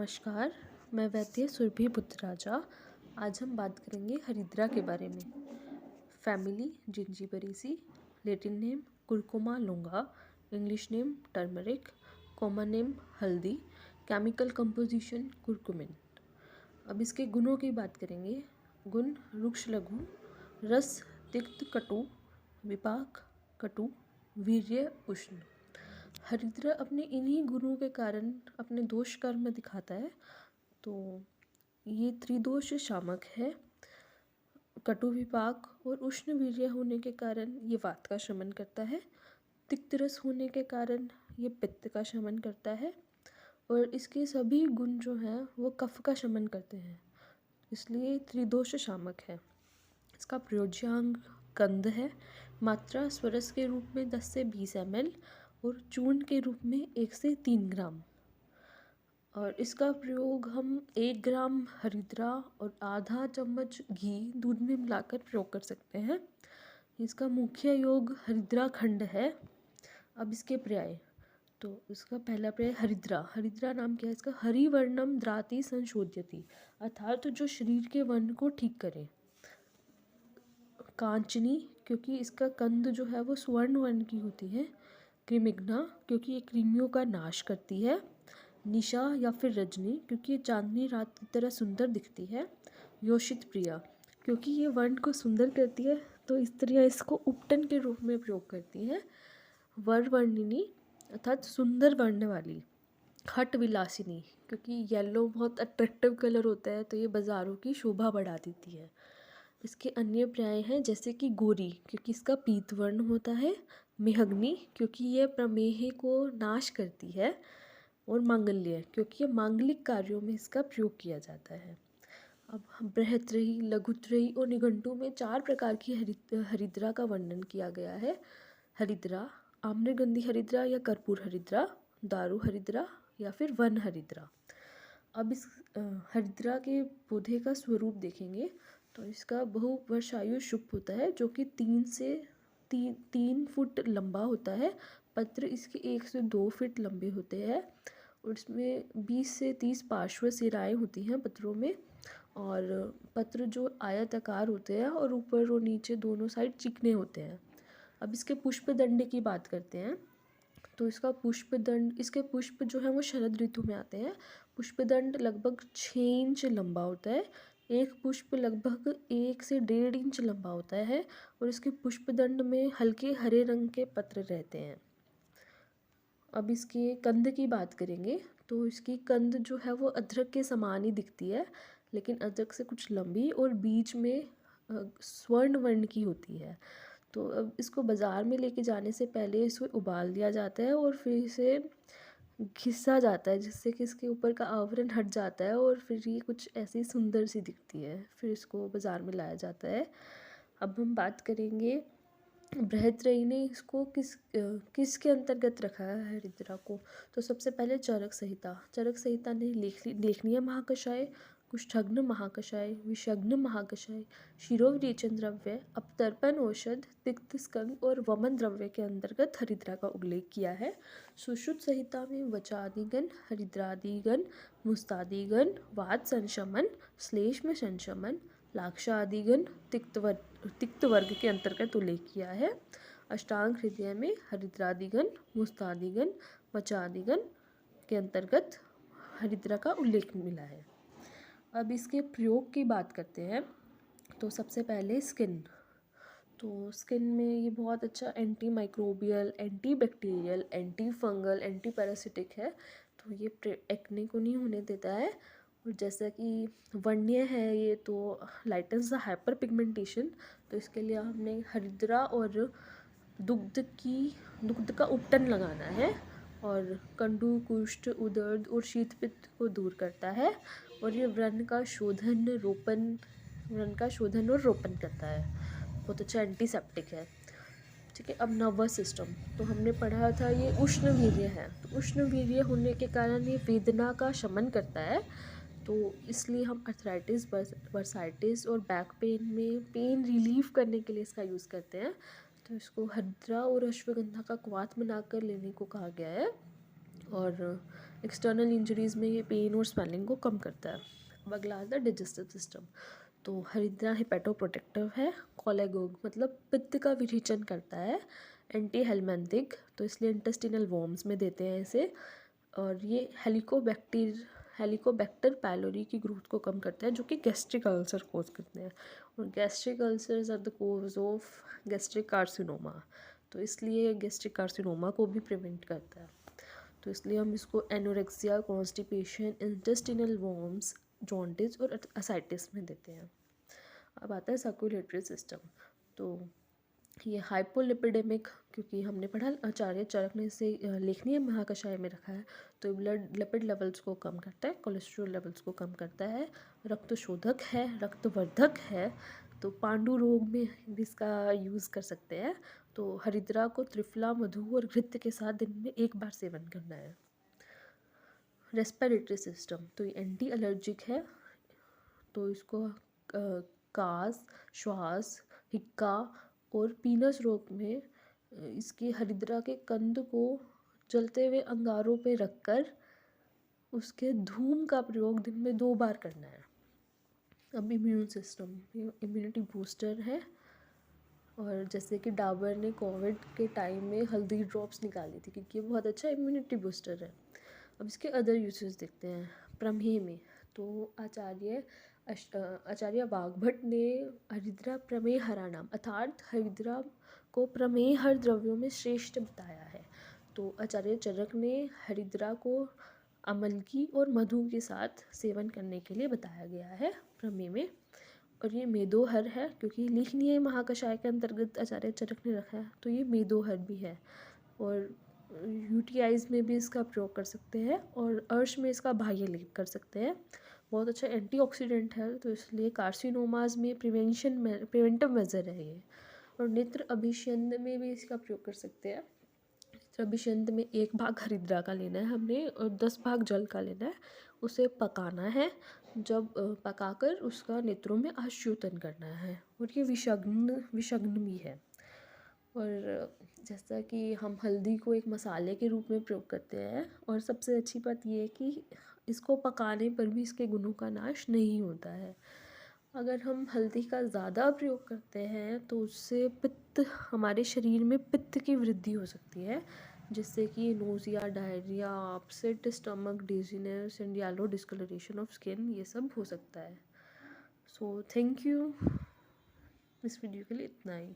नमस्कार, मैं वैद्य सुरभि पुत्रराजा। आज हम बात करेंगे हरिद्रा के बारे में। Family Zingiberaceae, Latin name curcuma लोंगा, English name turmeric, common name हल्दी, केमिकल कंपोजिशन कुरकुमिन। अब इसके गुणों की बात करेंगे। गुण रुक्ष लघु, रस तिक्त कटु, विपाक कटु, वीर्य उष्ण। हरिद्रा अपने इन्हीं गुणों के कारण अपने दोष कर्म दिखाता है। तो ये त्रिदोष शामक है। कटु विपाक और उष्ण वीर्य होने के कारण ये वात का शमन करता है। तिक्त रस होने के कारण ये पित्त का शमन करता है। और इसके सभी गुण जो हैं वो कफ का शमन करते हैं, इसलिए त्रिदोष शामक है। इसका प्रयोज्यांग कंद है। मात्रा स्वरस के रूप में 10 से 20 ml और चूर्ण के रूप में 1 से 3 ग्राम। और इसका प्रयोग हम 1 ग्राम हरिद्रा और आधा चम्मच घी दूध में मिलाकर प्रयोग कर सकते हैं। इसका मुख्य योग हरिद्रा खंड है। अब इसके पर्याय, तो इसका पहला पर्याय हरिद्रा। हरिद्रा नाम क्या है इसका? हरिवर्णम द्राति संशोध्यति, अर्थात जो शरीर के वर्ण को ठीक करे। कांचनी, क्योंकि इसका कंद जो है वो स्वर्ण वर्ण की होती है। कृमिघ्ना, क्योंकि ये कृमियों का नाश करती है। निशा या फिर रजनी, क्योंकि ये चांदनी रात की तरह सुंदर दिखती है। योषित प्रिया, क्योंकि ये वर्ण को सुंदर करती है, तो स्त्रियाँ इसको उपटन के रूप में प्रयोग करती हैं। वरवर्णिनी, अर्थात सुंदर वर्ण वाली। हट विलासिनी, क्योंकि येलो बहुत अट्रैक्टिव कलर होता है, तो ये बाज़ारों की शोभा बढ़ा देती है। इसके अन्य पर्याय हैं जैसे कि गोरी, क्योंकि इसका पीत वर्ण होता है। मेहग्नि, क्योंकि यह प्रमेह को नाश करती है। और मांगल्य, क्योंकि ये मांगलिक कार्यों में इसका प्रयोग किया जाता है। अब बृहत्रयी, लघुत्रयी और निघंटु में 4 प्रकार की हरिद्रा का वर्णन किया गया है। हरिद्रा, आम्रगंधी हरिद्रा या कर्पूर हरिद्रा, दारू हरिद्रा या फिर वन हरिद्रा। अब इस हरिद्रा के पौधे का स्वरूप देखेंगे तो इसका बहुवर्षायु शुभ होता है, जो कि 3 फुट लंबा होता है। पत्र इसके 1 से 2 फीट लंबे होते हैं और इसमें 20 से 30 पार्श्व सिराएँ होती हैं पत्रों में। और पत्र जो आयताकार होते हैं और ऊपर और नीचे दोनों साइड चिकने होते हैं। अब इसके पुष्पदंड की बात करते हैं। तो इसका इसके पुष्प जो है वो शरद ऋतु में आते हैं। पुष्पदंड लगभग 6 इंच लंबा होता है। एक पुष्प लगभग 1 से 1.5 इंच लंबा होता है और इसके पुष्पदंड में हल्के हरे रंग के पत्र रहते हैं। अब इसके कंद की बात करेंगे तो इसकी कंद जो है वो अदरक के समान ही दिखती है, लेकिन अदरक से कुछ लंबी और बीच में स्वर्ण वर्ण की होती है। तो अब इसको बाज़ार में लेके जाने से पहले इसको उबाल दिया जाता है और फिर इसे घिसा जाता है, जिससे कि इसके ऊपर का आवरण हट जाता है और फिर ये कुछ ऐसी सुंदर सी दिखती है। फिर इसको बाज़ार में लाया जाता है। अब हम बात करेंगे बृहत्रयी ने इसको किसके अंतर्गत रखा है हरिद्रा को। तो सबसे पहले चरक संहिता। चरक संहिता ने लेखनीय महाकषाय, कुष्ठग्न महाकषाय, विषग्न महाकषाय, शिरोविरेचन द्रव्य, अपतर्पण औषध, तिक्त स्कंद और वमन द्रव्य के अंतर्गत हरिद्रा का उल्लेख किया है। सुश्रुत संहिता में वचादिगण, हरिद्रादिगण, मुस्तादिगण, वात संशमन, श्लेष्म संशमन, लाक्षादिगण, तिक्त वर्ग के अंतर्गत उल्लेख किया है। अष्टांग हृदय में हरिद्रादिगण, मुस्तादिगण, वचादिगण के अंतर्गत हरिद्रा का उल्लेख मिला है। अब इसके प्रयोग की बात करते हैं। तो सबसे पहले स्किन। तो स्किन में ये बहुत अच्छा anti microbial, anti bacterial, anti fungal, anti parasitic है। तो ये एक्ने को नहीं होने देता है। और जैसा कि वर्ण्य है ये, तो लाइटन्स द हाइपर पिगमेंटेशन। तो इसके लिए हमने हरिद्रा और दुग्ध का उपटन लगाना है। और कंडू, कुष्ठ, उदर्द और शीत पित्त को दूर करता है। और ये व्रण का शोधन और रोपण करता है। बहुत अच्छा एंटीसेप्टिक है। ठीक है। अब नर्वस सिस्टम, तो हमने पढ़ा था ये उष्ण वीर्य है। तो उष्ण वीर्य होने के कारण ये वेदना का शमन करता है। तो इसलिए हम अर्थराइटिस, बर्साइटिस और बैक पेन में पेन रिलीफ करने के लिए इसका यूज़ करते हैं। तो इसको हरिद्रा और अश्वगंधा का क्वाथ बनाकर लेने को कहा गया है। और एक्सटर्नल इंजरीज़ में ये पेन और स्वेलिंग को कम करता है। अब अगला आता है डाइजेस्टिव सिस्टम। तो हरिद्रा हेपेटोप्रोटेक्टिव है, कोलेगोग मतलब पित्त का विरेचन करता है, एंटी हेलमिंथिक तो इसलिए इंटेस्टिनल वॉर्म्स में देते हैं इसे, और ये हेलिकोबैक्टर पायलोरी की ग्रोथ को कम करता है जो कि गैस्ट्रिक अल्सर कोज करते हैं, और gastric ulcers are the cause of gastric carcinoma, तो इसलिए गैस्ट्रिक कार्सिनोमा को भी प्रिवेंट करता है। तो इसलिए हम इसको anorexia, constipation, intestinal worms, jaundice और असाइटिस में देते हैं। अब आता है सर्कुलेटरी सिस्टम। तो ये हाइपोलिपिडेमिक, क्योंकि हमने पढ़ा आचार्य चरक ने इसे लेखनीय महाकषाय में रखा है, तो ब्लड लिपिड लेवल्स को कम करता है, कोलेस्ट्रॉल लेवल्स को कम करता है, रक्त शोधक है, रक्तवर्धक है, तो पांडु रोग में भी इसका यूज़ कर सकते हैं। तो हरिद्रा को त्रिफला, मधु और घृत के साथ दिन में 1 बार सेवन करना है। रेस्पिरेटरी सिस्टम, तो ये एंटी एलर्जिक है, तो इसको कास, श्वास, हिक्का और पीनस रोग में इसकी हरिद्रा के कंद को जलते हुए अंगारों पे रखकर उसके धूम का प्रयोग दिन में 2 बार करना है। अब इम्यून सिस्टम, इम्यूनिटी बूस्टर है, और जैसे कि डाबर ने कोविड के टाइम में हल्दी ड्रॉप्स निकाली थी क्योंकि ये बहुत अच्छा इम्यूनिटी बूस्टर है। अब इसके अदर यूसेस देखते हैं। प्रमेह में तो आचार्य वाग्भट ने हरिद्रा प्रमेय हरानाम अर्थात हरिद्रा को प्रमेय हर द्रव्यों में श्रेष्ठ बताया है। तो आचार्य चरक ने हरिद्रा को अमलकी और मधु के साथ सेवन करने के लिए बताया गया है प्रमेय में, और ये मेदोहर है क्योंकि लेखनीय महाकषाय के अंतर्गत आचार्य चरक ने रखा है, तो ये मेदोहर भी है, और यूटीआईज में भी इसका प्रयोग कर सकते हैं, और अर्श में इसका बाह्य लेप कर सकते हैं। बहुत अच्छा एंटीऑक्सीडेंट है, तो इसलिए कार्सिनोमाज में प्रिवेंटिव मेजर है ये। और नेत्र अभिषेंद में भी इसका प्रयोग कर सकते हैं। नेत्र अभिषेंद में 1 भाग हरिद्रा का लेना है हमने और 10 भाग जल का लेना है, उसे पकाना है, जब पकाकर उसका नेत्रों में आश्योतन करना है, और ये विषग्न भी है। और जैसा कि हम हल्दी को एक मसाले के रूप में प्रयोग करते हैं, और सबसे अच्छी बात ये है कि इसको पकाने पर भी इसके गुणों का नाश नहीं होता है। अगर हम हल्दी का ज़्यादा प्रयोग करते हैं तो उससे पित्त, हमारे शरीर में पित्त की वृद्धि हो सकती है, जिससे कि nausea, diarrhoea, upset stomach, dizziness and yellow discolouration of skin, ये सब हो सकता है। सो थैंक यू, इस वीडियो के लिए इतना ही।